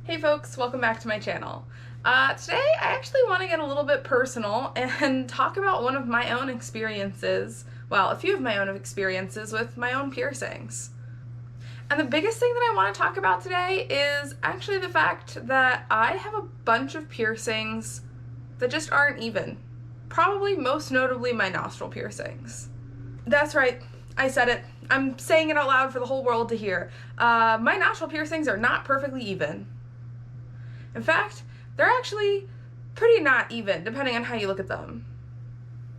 Hey folks, welcome back to my channel. Today I actually want to get a little bit personal and talk about one of my own experiences, well, a few of my own experiences with my own piercings. And the biggest thing that I want to talk about today is actually the fact that I have a bunch of piercings that just aren't even. Probably most notably my nostril piercings. That's right, I said it. I'm saying it out loud for the whole world to hear. My nostril piercings are not perfectly even. In fact, they're actually pretty not even, depending on how you look at them.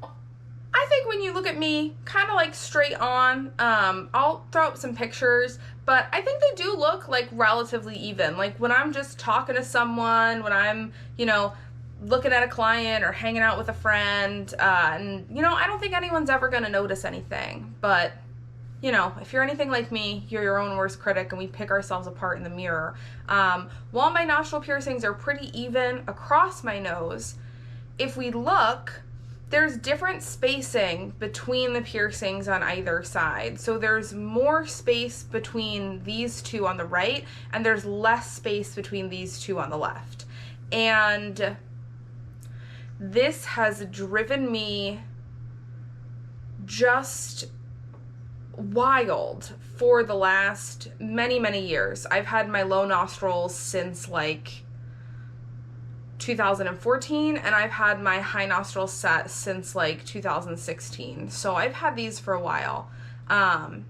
I think when you look at me, kind of like straight on, I'll throw up some pictures, but I think they do look like relatively even. Like when I'm just talking to someone, when I'm, looking at a client or hanging out with a friend, and, I don't think anyone's ever gonna notice anything, but if you're anything like me, you're your own worst critic and we pick ourselves apart in the mirror. While my nostril piercings are pretty even across my nose, if we look, there's different spacing between the piercings on either side. So there's more space between these two on the right, and there's less space between these two on the left. And this has driven me just wild for the last many years. I've had my low nostrils since like 2014, and I've had my high nostril set since like 2016. So I've had these for a while. And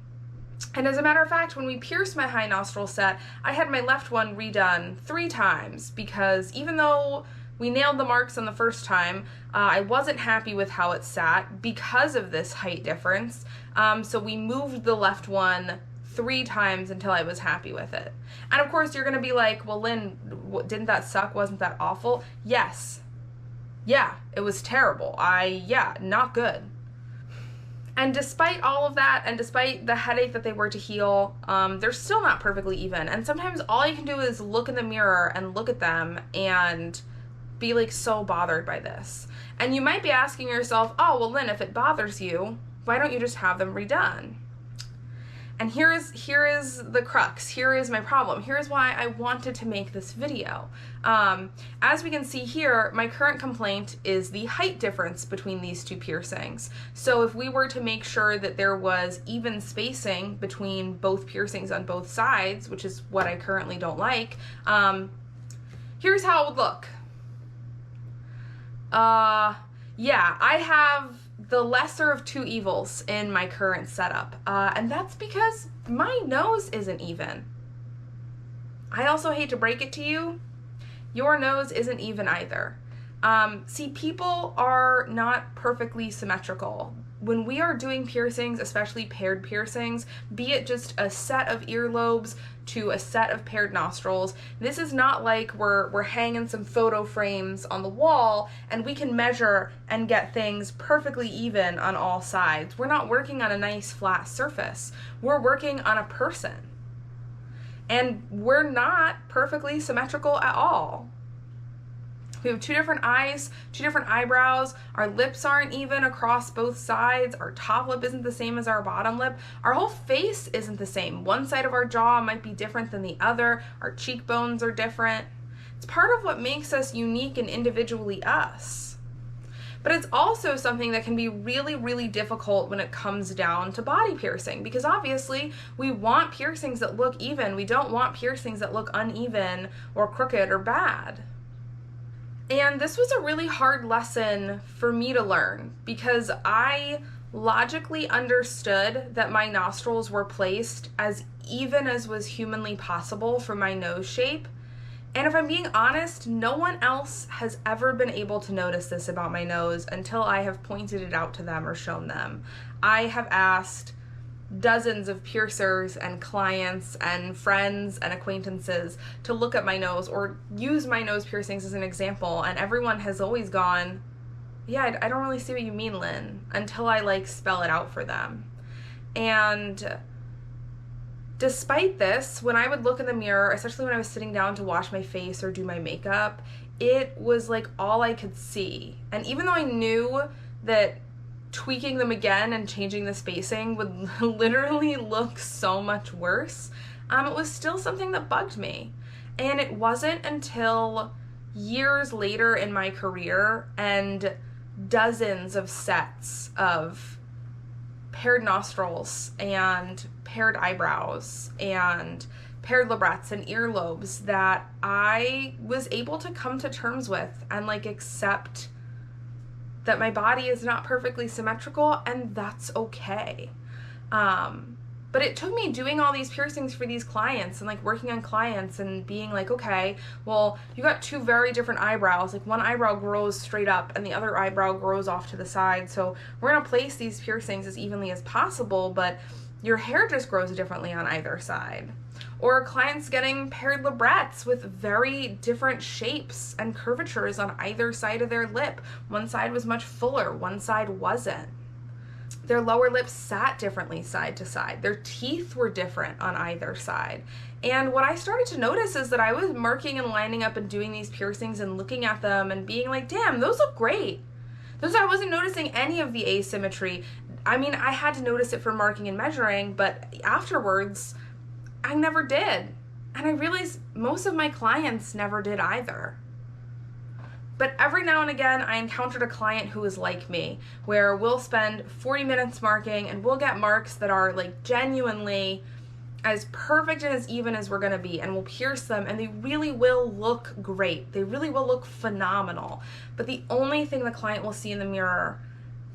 as a matter of fact, when we pierced my high nostril set, I had my left one redone 3 times because even though we nailed the marks on the first time, I wasn't happy with how it sat because of this height difference. So we moved the left one 3 times until I was happy with it. And of course you're gonna be like, well, Lynn, didn't that suck? Wasn't that awful? Yes. Yeah, it was terrible. Not good. And despite all of that, and despite the headache that they were to heal, they're still not perfectly even. And sometimes all you can do is look in the mirror and look at them and be like so bothered by this. And you might be asking yourself, oh, well, Lynn, if it bothers you, why don't you just have them redone? And here is the crux. Here is my problem. Here's why I wanted to make this video. As we can see here, my current complaint is the height difference between these 2 piercings. So if we were to make sure that there was even spacing between both piercings on both sides, which is what I currently don't like, here's how it would look. Yeah, I have the lesser of 2 evils in my current setup, and that's because my nose isn't even. I also hate to break it to you, your nose isn't even either. See, people are not perfectly symmetrical. When we are doing piercings, especially paired piercings, be it just a set of earlobes to a set of paired nostrils, this is not like we're hanging some photo frames on the wall and we can measure and get things perfectly even on all sides. We're not working on a nice flat surface. We're working on a person. And we're not perfectly symmetrical at all. We have 2 different eyes, 2 different eyebrows, our lips aren't even across both sides, our top lip isn't the same as our bottom lip, our whole face isn't the same. One side of our jaw might be different than the other, our cheekbones are different. It's part of what makes us unique and individually us. But it's also something that can be really difficult when it comes down to body piercing, because obviously we want piercings that look even. We don't want piercings that look uneven or crooked or bad. And this was a really hard lesson for me to learn because I logically understood that my nostrils were placed as even as was humanly possible for my nose shape. And if I'm being honest, no one else has ever been able to notice this about my nose until I have pointed it out to them or shown them. I have asked dozens of piercers and clients and friends and acquaintances to look at my nose or use my nose piercings as an example, and everyone has always gone, yeah, I don't really see what you mean, Lynn, until I spell it out for them. And despite this, when I would look in the mirror, especially when I was sitting down to wash my face or do my makeup, it was like all I could see. And even though I knew that tweaking them again and changing the spacing would literally look so much worse, it was still something that bugged me. And it wasn't until years later in my career and dozens of sets of paired nostrils and paired eyebrows and paired labrettes and earlobes that I was able to come to terms with and like accept that my body is not perfectly symmetrical, and that's okay. But it took me doing all these piercings for these clients and like working on clients and being like, okay, well, you got two very different eyebrows. Like one eyebrow grows straight up and the other eyebrow grows off to the side. So we're gonna place these piercings as evenly as possible, but your hair just grows differently on either side. Or clients getting paired labrettes with very different shapes and curvatures on either side of their lip. One side was much fuller, one side wasn't. Their lower lips sat differently side to side. Their teeth were different on either side. And what I started to notice is that I was marking and lining up and doing these piercings and looking at them and being like, damn, those look great. I wasn't noticing any of the asymmetry. I mean, I had to notice it for marking and measuring, but afterwards, I never did. And I realized most of my clients never did either. But every now and again, I encountered a client who was like me, where we'll spend 40 minutes marking and we'll get marks that are like genuinely as perfect and as even as we're gonna be, and we'll pierce them and they really will look great. They really will look phenomenal. But the only thing the client will see in the mirror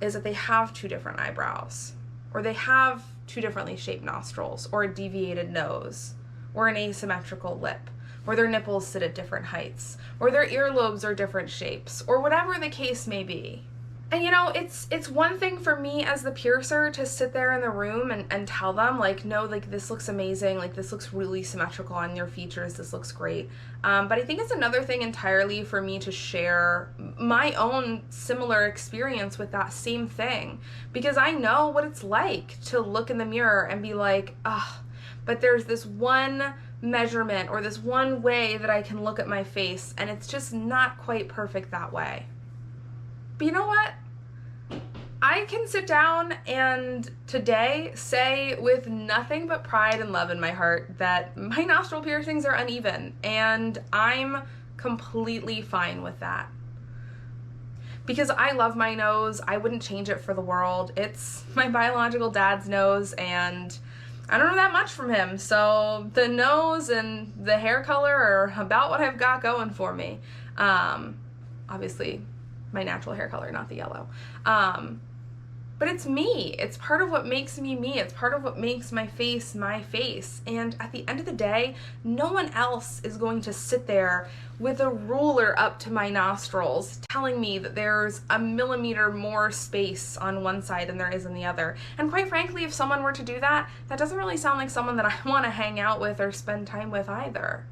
is that they have two different eyebrows, or they have two differently shaped nostrils, or a deviated nose, or an asymmetrical lip, or their nipples sit at different heights, or their earlobes are different shapes, or whatever the case may be. And you know, it's one thing for me as the piercer to sit there in the room and tell them like, no, like this looks amazing, like this looks really symmetrical on your features, this looks great. But I think it's another thing entirely for me to share my own similar experience with that same thing, because I know what it's like to look in the mirror and be like, but there's this one measurement or this one way that I can look at my face and it's just not quite perfect that way. But you know what? I can sit down and today say with nothing but pride and love in my heart that my nostril piercings are uneven, and I'm completely fine with that. Because I love my nose, I wouldn't change it for the world. It's my biological dad's nose, and I don't know that much from him, so the nose and the hair color are about what I've got going for me. Obviously, my natural hair color, not the yellow. But it's me. It's part of what makes me me. It's part of what makes my face my face. And at the end of the day, no one else is going to sit there with a ruler up to my nostrils telling me that there's a millimeter more space on one side than there is on the other. And quite frankly, if someone were to do that, that doesn't really sound like someone that I want to hang out with or spend time with either.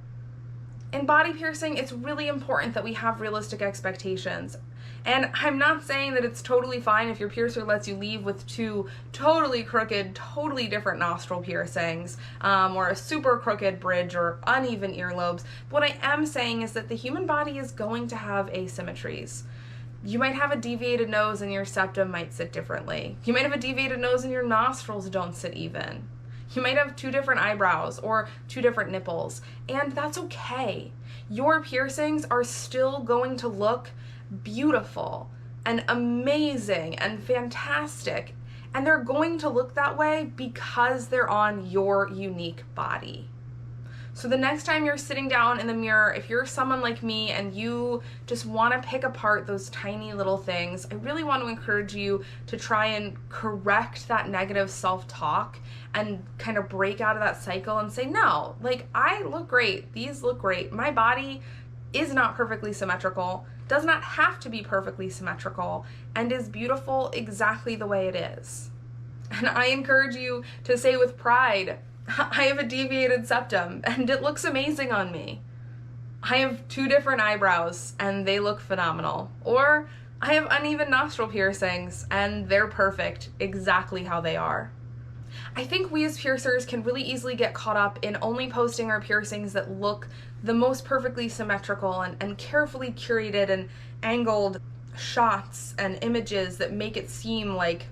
In body piercing, it's really important that we have realistic expectations. And I'm not saying that it's totally fine if your piercer lets you leave with two totally crooked, totally different nostril piercings, or a super crooked bridge or uneven earlobes. But what I am saying is that the human body is going to have asymmetries. You might have a deviated nose and your septum might sit differently. You might have a deviated nose and your nostrils don't sit even. You might have two different eyebrows or two different nipples, and that's okay. Your piercings are still going to look beautiful and amazing and fantastic, and they're going to look that way because they're on your unique body. So the next time you're sitting down in the mirror, if you're someone like me and you just want to pick apart those tiny little things, I really want to encourage you to try and correct that negative self-talk and kind of break out of that cycle and say, no, like I look great, these look great, my body is not perfectly symmetrical, does not have to be perfectly symmetrical, and is beautiful exactly the way it is. And I encourage you to say with pride, I have a deviated septum and it looks amazing on me. I have two different eyebrows and they look phenomenal. Or I have uneven nostril piercings and they're perfect exactly how they are. I think we as piercers can really easily get caught up in only posting our piercings that look the most perfectly symmetrical and carefully curated and angled shots and images that make it seem like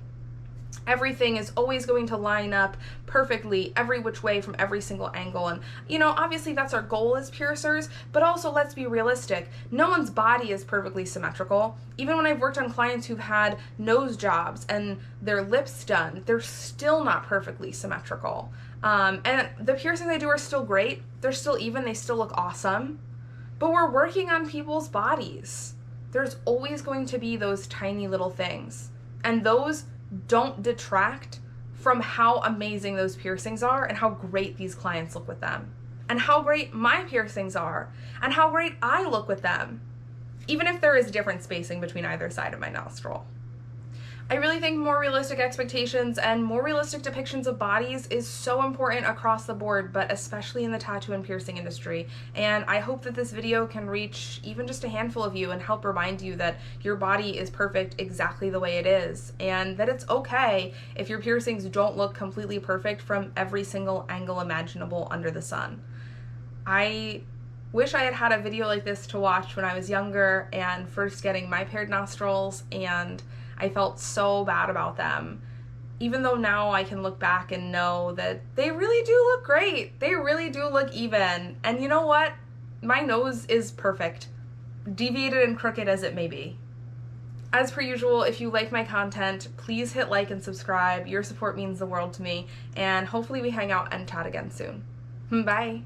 Everything is always going to line up perfectly every which way from every single angle. And, you know, obviously that's our goal as piercers, but also let's be realistic. No one's body is perfectly symmetrical. Even when I've worked on clients who've had nose jobs and their lips done, they're still not perfectly symmetrical. And the piercings I do are still great. They're still even, they still look awesome. But we're working on people's bodies. There's always going to be those tiny little things. And those don't detract from how amazing those piercings are and how great these clients look with them. And how great my piercings are and how great I look with them. Even if there is different spacing between either side of my nostril. I really think more realistic expectations and more realistic depictions of bodies is so important across the board, but especially in the tattoo and piercing industry. And I hope that this video can reach even just a handful of you and help remind you that your body is perfect exactly the way it is, and that it's okay if your piercings don't look completely perfect from every single angle imaginable under the sun. I wish I had had a video like this to watch when I was younger and first getting my paired nostrils, and I felt so bad about them. Even though now I can look back and know that they really do look great. They really do look even. And you know what? My nose is perfect, deviated and crooked as it may be. As per usual, if you like my content, please hit like and subscribe. Your support means the world to me, and hopefully we hang out and chat again soon. Bye.